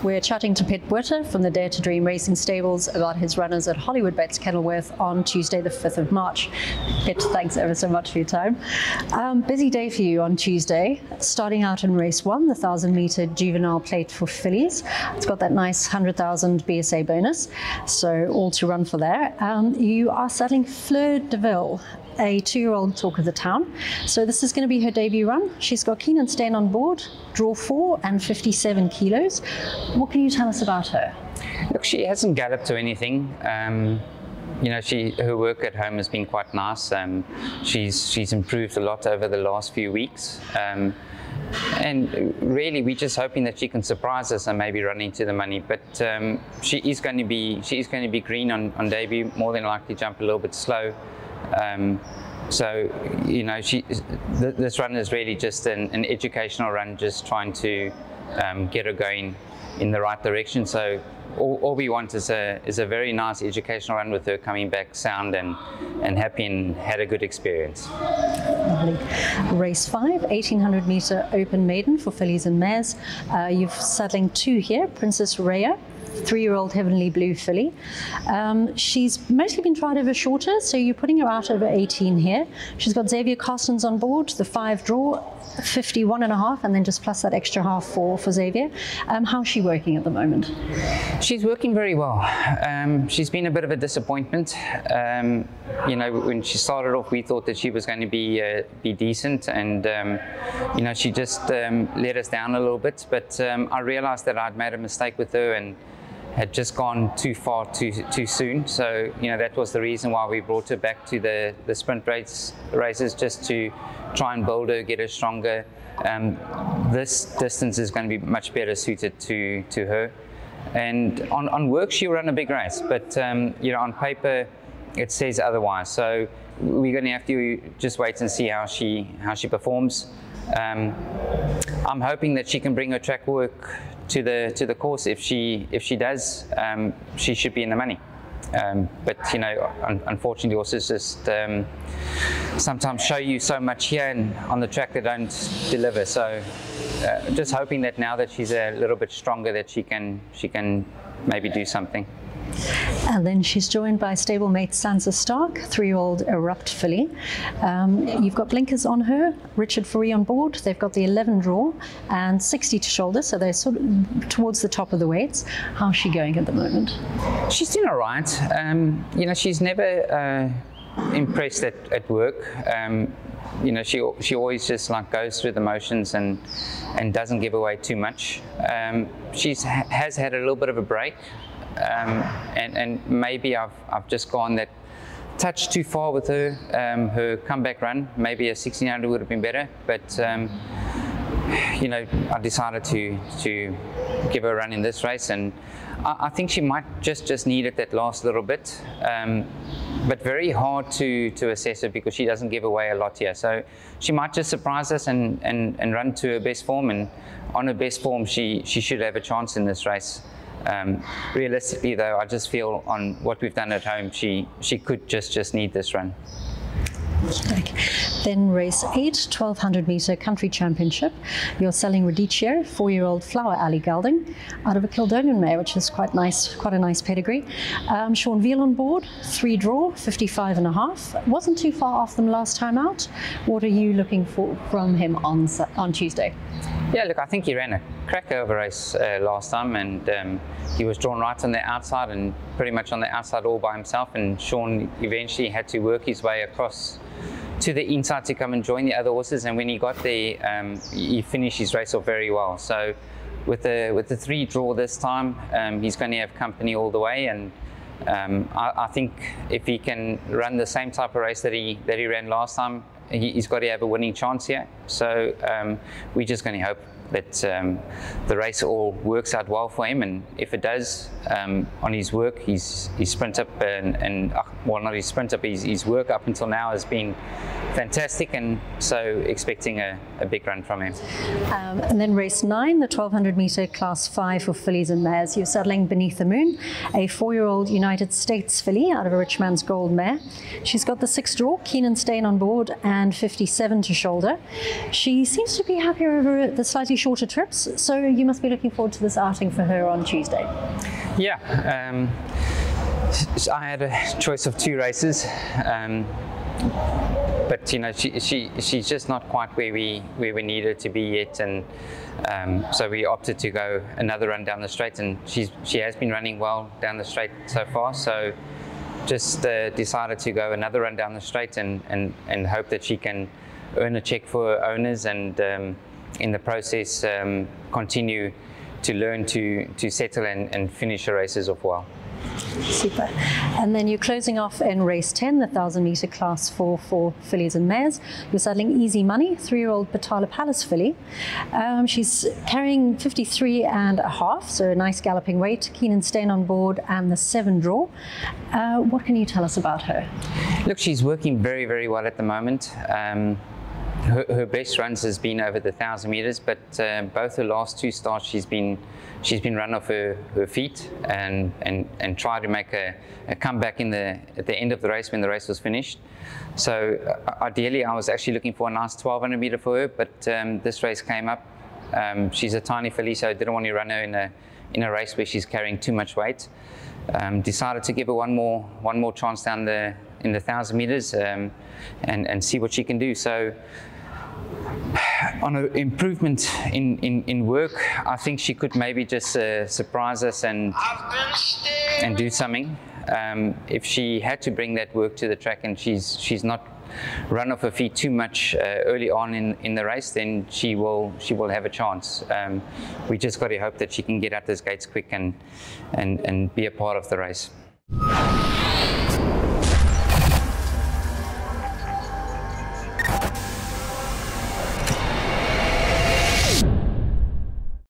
we're chatting to Pet Botha from the Dare to Dream Racing Stables about his runners at Hollywood Bets Kenilworth on Tuesday the 5th of March. Pet, thanks ever so much for your time. Busy day for you on Tuesday, starting out in race 1, the 1,000-metre juvenile plate for fillies. It's got that nice 100,000 BSA bonus, so all to run for there. You are saddling Fleur de Ville, a 2-year-old talk of the town. So this is going to be her debut run. She's got Keen and Stain on board, draw 4 and 57 kilos. What can you tell us about her? Look, she hasn't galloped or anything. You know, her work at home has been quite nice. She's improved a lot over the last few weeks. And really, we're just hoping that she can surprise us and maybe run into the money. But she is going to be green on debut, more than likely jump a little bit slow. So, you know, this run is really just an educational run, just trying to get her going in the right direction. So all we want is a very nice educational run with her coming back sound and happy and had a good experience. Lovely. Race 5, 1,800-metre open maiden for fillies and mares. You're saddling 2 here, Princess Rhea, 3-year-old Heavenly Blue filly. She's mostly been tried over shorter, so you're putting her out over 18 here. She's got Xavier Carstens on board, the 5 draw, 51.5, and then just plus that extra half for Xavier. How's she working at the moment? She's working very well. She's been a bit of a disappointment. You know, when she started off, we thought that she was going to be decent, and you know, she just let us down a little bit. But I realized that I'd made a mistake with her and had just gone too far too soon. So, you know, that was the reason why we brought her back to the sprint races, just to try and build her, get her stronger. This distance is going to be much better suited to her. And on work, she'll run a big race, but you know, on paper, it says otherwise. So we're going to have to just wait and see how she performs. I'm hoping that she can bring her track work to the course. If she does, she should be in the money. But you know, unfortunately, horses just sometimes show you so much here and on the track they don't deliver. So just hoping that now that she's a little bit stronger, that she can maybe do something. And then she's joined by stablemate Sansa Stark, 3-year-old Erupt filly. You've got blinkers on her, Richard Fourie on board. They've got the 11 draw and 60 to shoulder, so they're sort of towards the top of the weights. How's she going at the moment? She's doing all right. You know, she's never impressed at work. You know, she always just like goes through the motions and doesn't give away too much. Has had a little bit of a break. And maybe I've just gone that touch too far with her. Her comeback run, maybe a 1600 would have been better, but you know, I decided to give her a run in this race, and I think she might just need it that last little bit. But very hard to assess her because she doesn't give away a lot here. So she might just surprise us and run to her best form, and on her best form she should have a chance in this race. Realistically though, I just feel on what we've done at home, she could just need this run. Okay. Then race 8, 1,200-metre country championship. You're selling Radicchio, 4-year-old Flower Alley gelding, out of a Kildonian mare, which is quite a nice pedigree. Sean Veal on board, 3 draw, 55.5. Wasn't too far off them last time out. What are you looking for from him on Tuesday? Yeah, look, I think he ran a cracker of a race last time, and he was drawn right on the outside and pretty much on the outside all by himself, and Sean eventually had to work his way across to the inside to come and join the other horses, and when he got there, he finished his race off very well. So with the 3 draw this time, he's going to have company all the way, and I think if he can run the same type of race that he ran last time, he's got to have a winning chance here. So we're just going to hope that the race all works out well for him, and if it does, on his work, his sprint up well, not his sprint up, his work up until now has been fantastic, and so expecting a big run from him. And then race 9, the 1200 metre class 5 for fillies and mares. You're saddling Beneath the Moon, a 4-year-old United States filly out of a rich man's gold mare. She's got the 6 draw, keen and staying on board, and 57 to shoulder. She seems to be happier over the slightly shorter trips, so you must be looking forward to this outing for her on Tuesday. Yeah, I had a choice of 2 races. But you know, she's just not quite where we need her to be yet, and so we opted to go another run down the straight, and she has been running well down the straight so far. So just decided to go another run down the straight and hope that she can earn a check for her owners, and in the process continue to learn to settle and finish her races off well. Super. And then you're closing off in race 10, the 1000 metre class 4 for fillies and mares. You're saddling Easy Money, 3-year-old Botha Palace filly. She's carrying 53.5, so a nice galloping weight, keen and staying on board, and the 7 draw. What can you tell us about her? Look, she's working very, very well at the moment. Her best runs has been over the 1000 meters, but both her last 2 starts she's been run off her feet and tried to make a comeback at the end of the race when the race was finished. So ideally I was actually looking for a nice 1200 meter for her, but this race came up. She's a tiny filly, so I didn't want to run her in a race where she's carrying too much weight. Decided to give her one more chance down in the 1000 meters and see what she can do. So on an improvement in work, I think she could maybe just surprise us and do something. If she had to bring that work to the track and she's not run off her feet too much early on in the race, then she will have a chance. We just got to hope that she can get out those gates quick and be a part of the race.